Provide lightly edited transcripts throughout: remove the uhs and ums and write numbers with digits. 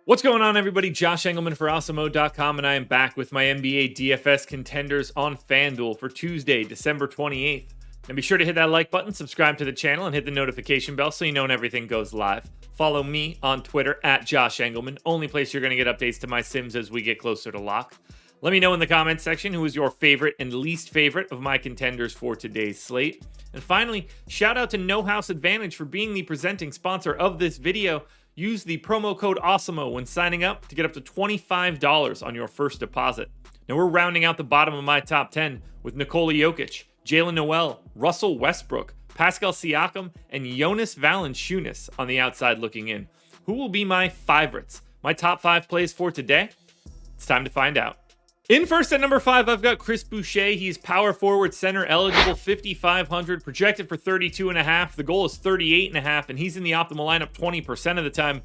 What's going on, everybody? Josh Engleman for Awesemo.com, and I am back with my NBA DFS contenders on FanDuel for Tuesday, December 28th. And be sure to hit that like button, subscribe to the channel, and hit the notification bell so you know when everything goes live. Follow me on Twitter at Josh Engleman, only place you're going to get updates to my sims as we get closer to lock. Let me know in the comments section who is your favorite and least favorite of my contenders for today's slate. And finally, shout out to No House Advantage for being the presenting sponsor of this video. Use the promo code Awesemo when signing up to get up to $25 on your first deposit. Now we're rounding out the bottom of my top 10 with Nikola Jokic, Jalen Noel, Russell Westbrook, Pascal Siakam, and Jonas Valanciunas on the outside looking in. Who will be my favorites? My top 5 plays for today? It's time to find out. In first at number 5, I've got Chris Boucher. He's power forward center eligible, 5,500, projected for 32.5. The goal is 38.5, and he's in the optimal lineup 20% of the time.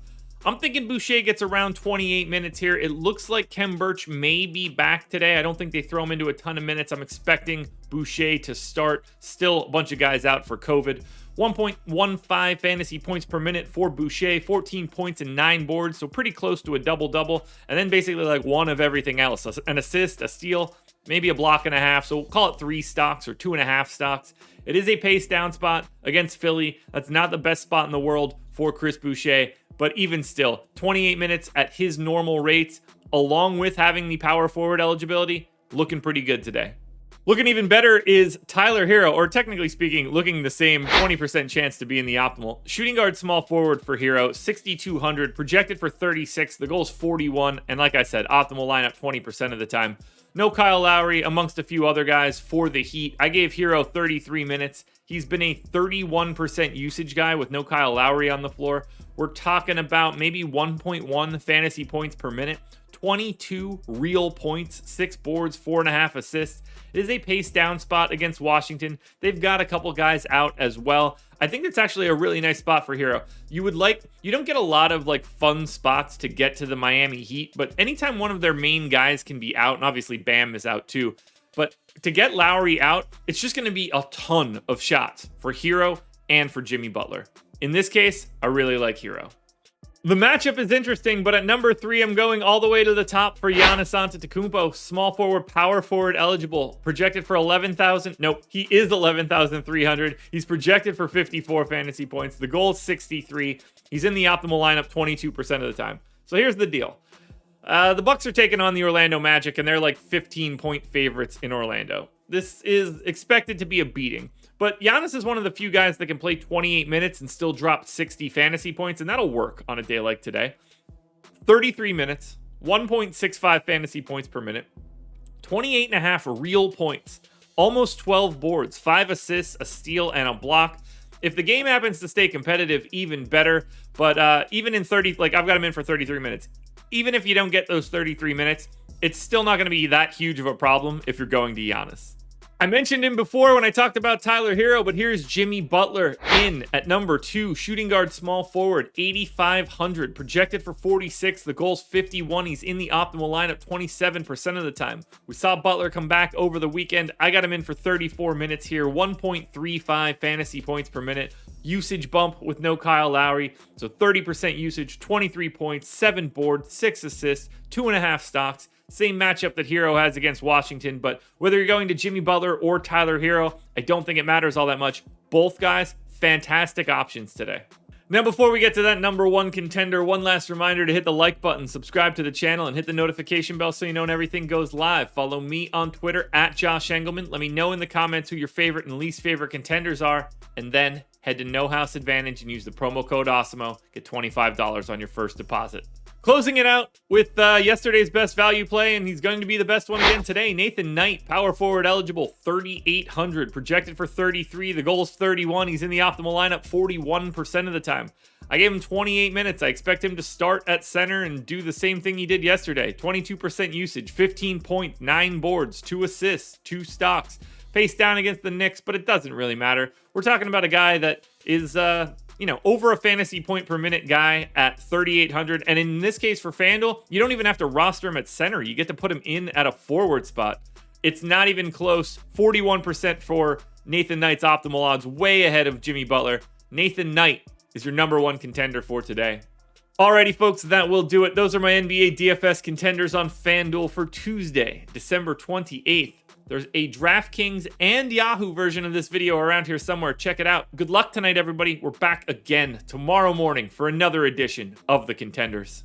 I'm thinking Boucher gets around 28 minutes here. It looks like Khem Birch may be back today. I don't think they throw him into a ton of minutes. I'm expecting Boucher to start. Still a bunch of guys out for COVID. 1.15 fantasy points per minute for Boucher, 14 points and 9 boards, so pretty close to a double-double, and then basically like one of everything else. An assist, a steal, maybe a block and a half, so we'll call it 3 stocks or 2.5 stocks. It is a pace down spot against Philly. That's not the best spot in the world for Chris Boucher, but even still, 28 minutes at his normal rates, along with having the power forward eligibility, looking pretty good today. Looking even better is Tyler Herro, or technically speaking, looking the same, 20% chance to be in the optimal. Shooting guard small forward for Herro, 6,200, projected for 36. The goal is 41, and like I said, optimal lineup 20% of the time. No Kyle Lowry amongst a few other guys for the Heat. I gave Herro 33 minutes. He's been a 31% usage guy with no Kyle Lowry on the floor. We're talking about maybe 1.1 fantasy points per minute. 22 real points, 6 boards, 4.5 assists. It is a pace down spot against Washington. They've got a couple guys out as well. I think it's actually a really nice spot for Herro. You don't get a lot of fun spots to get to the Miami Heat, but anytime one of their main guys can be out, and obviously Bam is out too, but to get Lowry out, it's just going to be a ton of shots for Herro and for Jimmy Butler. In this case, I really like Herro. The matchup is interesting, but at number 3, I'm going all the way to the top for Giannis Antetokounmpo. Small forward, power forward eligible. Projected for 11,000. Nope, he is 11,300. He's projected for 54 fantasy points. The goal is 63. He's in the optimal lineup 22% of the time. So here's the deal. The Bucks are taking on the Orlando Magic, and they're 15-point favorites in Orlando. This is expected to be a beating. But Giannis is one of the few guys that can play 28 minutes and still drop 60 fantasy points, and that'll work on a day like today. 33 minutes, 1.65 fantasy points per minute, 28.5 real points, almost 12 boards, 5 assists, a steal, and a block. If the game happens to stay competitive, even better. But even in I've got him in for 33 minutes. Even if you don't get those 33 minutes, it's still not going to be that huge of a problem if you're going to Giannis. I mentioned him before when I talked about Tyler Herro, but here's Jimmy Butler in at number 2. Shooting guard small forward, 8,500. Projected for 46. The goal's 51. He's in the optimal lineup 27% of the time. We saw Butler come back over the weekend. I got him in for 34 minutes here. 1.35 fantasy points per minute. Usage bump with no Kyle Lowry. So 30% usage, 23 points, 7 boards, 6 assists, 2.5 stocks. Same matchup that Herro has against Washington, but whether you're going to Jimmy Butler or Tyler Herro, I don't think it matters all that much. Both guys, fantastic options today. Now, before we get to that number 1 contender, one last reminder to hit the like button, subscribe to the channel, and hit the notification bell so you know when everything goes live. Follow me on Twitter at Josh Engleman. Let me know in the comments who your favorite and least favorite contenders are, and then head to No House Advantage and use the promo code Awesemo. Get $25 on your first deposit. Closing it out with yesterday's best value play, and he's going to be the best one again today. Nathan Knight, power forward eligible, 3,800, projected for 33. The goal is 31. He's in the optimal lineup 41% of the time. I gave him 28 minutes. I expect him to start at center and do the same thing he did yesterday. 22% usage, 15 points, 9 boards, 2 assists, 2 stocks. Pace down against the Knicks, but it doesn't really matter. We're talking about a guy that is over a fantasy point per minute guy at 3,800. And in this case for FanDuel, you don't even have to roster him at center. You get to put him in at a forward spot. It's not even close. 41% for Nathan Knight's optimal odds, way ahead of Jimmy Butler. Nathan Knight is your number 1 contender for today. Alrighty, folks, that will do it. Those are my NBA DFS contenders on FanDuel for Tuesday, December 28th. There's a DraftKings and Yahoo version of this video around here somewhere. Check it out. Good luck tonight, everybody. We're back again tomorrow morning for another edition of the Contenders.